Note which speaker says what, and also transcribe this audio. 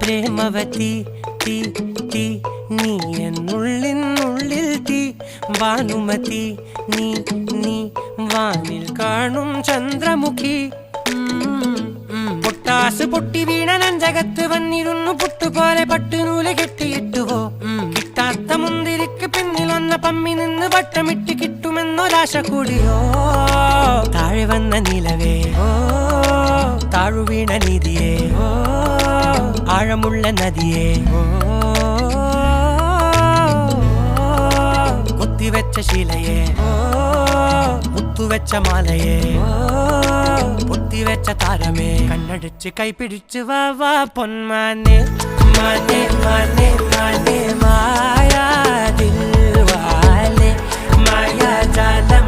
Speaker 1: പ്രേമവതി തീ തീ നീ എന്നുള്ളിനുള്ളിൽ തീ ഭാനുമതി നീ നീ വാനിൽ കാണും ചന്ദ്രമുഖി പൊട്ടാസ് പൊട്ടി വീണ നെഞ്ചകത്ത് വന്നിരുന്നു പുട്ടുപോലെ പട്ടുനൂല് കെട്ടിയിട്ടുവോ കിട്ടാത്ത മുന്തിരിക്ക് പിന്നിലൊന്ന പമ്മി നിന്ന് വട്ടമിട്ട് കിട്ടുമെന്നൊരാശ കൂടിയോ താഴെ വന്ന നിലവേ താഴു വീണ നിധിയേ ആഴമുള്ള നദിയേ കൊത്തിവെച്ച ശിലയേ മുത്തുവെച്ച മാലയേ പൊത്തിവെച്ച താരമേ കണ്ണടിച്ച് കൈപിടിച്ച് വാ വാ പൊന്മാനെ മാനെ മാനെ മാനെ മായാ ദിൽവാലെ മായാ ജാലം